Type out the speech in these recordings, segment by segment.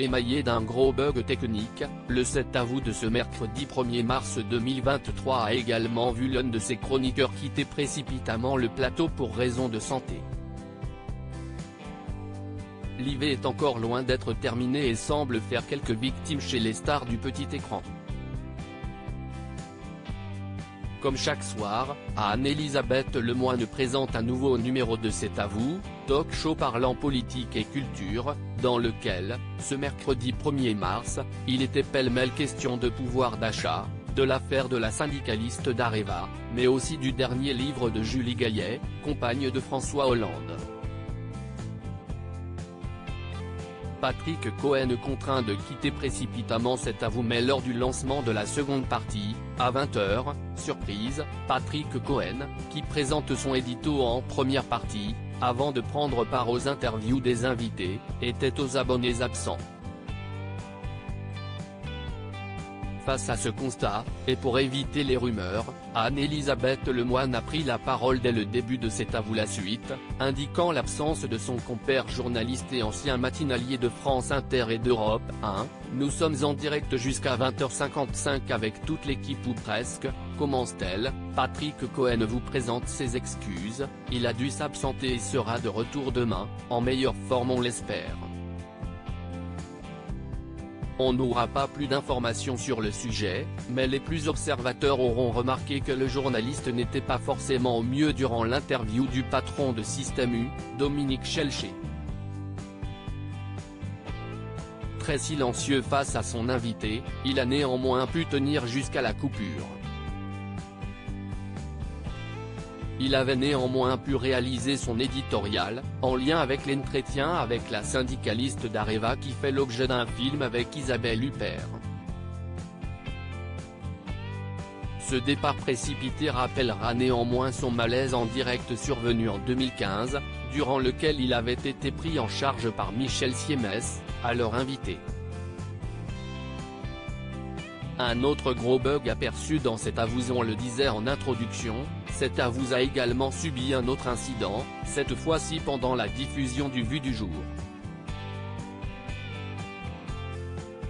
Émaillé d'un gros bug technique, le 7 août de ce mercredi 1er mars 2023 a également vu l'un de ses chroniqueurs quitter précipitamment le plateau pour raison de santé. L'IV est encore loin d'être terminé et semble faire quelques victimes chez les stars du petit écran. Comme chaque soir, Anne-Elisabeth Lemoine présente un nouveau numéro de C'est à vous, talk show parlant politique et culture, dans lequel, ce mercredi 1er mars, il était pêle-mêle question de pouvoir d'achat, de l'affaire de la syndicaliste d'Areva, mais aussi du dernier livre de Julie Gaillet, compagne de François Hollande. Patrick Cohen contraint de quitter précipitamment C'est à vous mais lors du lancement de la seconde partie, à 20h, surprise, Patrick Cohen, qui présente son édito en première partie, avant de prendre part aux interviews des invités, était aux abonnés absents. Face à ce constat, et pour éviter les rumeurs, Anne-Elisabeth Lemoine a pris la parole dès le début de C'est à vous la suite, indiquant l'absence de son compère journaliste et ancien matinalier de France Inter et d'Europe 1, « Nous sommes en direct jusqu'à 20h55 avec toute l'équipe ou presque », commence-t-elle. Patrick Cohen vous présente ses excuses, il a dû s'absenter et sera de retour demain, en meilleure forme on l'espère. On n'aura pas plus d'informations sur le sujet, mais les plus observateurs auront remarqué que le journaliste n'était pas forcément au mieux durant l'interview du patron de Système U, Dominique Schelche. Très silencieux face à son invité, il a néanmoins pu tenir jusqu'à la coupure. Il avait néanmoins pu réaliser son éditorial, en lien avec l'entretien avec la syndicaliste d'Areva qui fait l'objet d'un film avec Isabelle Huppert. Ce départ précipité rappellera néanmoins son malaise en direct survenu en 2015, durant lequel il avait été pris en charge par Michel Siemès, alors invité. Un autre gros bug aperçu dans C'est à vous, on le disait en introduction, C'est à vous a également subi un autre incident, cette fois-ci pendant la diffusion du Vu du jour.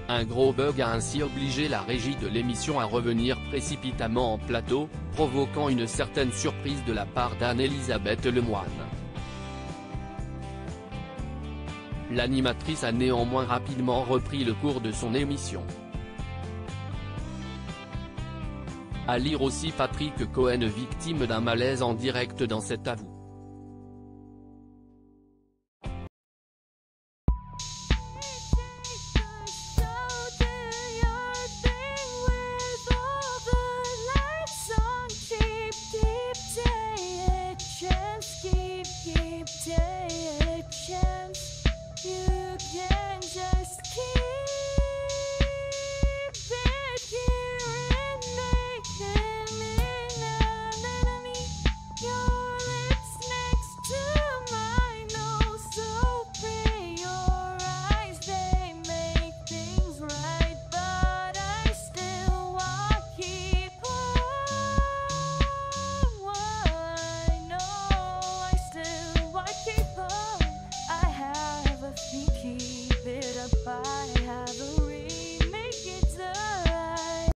Un gros bug a ainsi obligé la régie de l'émission à revenir précipitamment en plateau, provoquant une certaine surprise de la part d'Anne-Elisabeth Lemoine. L'animatrice a néanmoins rapidement repris le cours de son émission. À lire aussi Patrick Cohen victime d'un malaise en direct dans C'est à vous.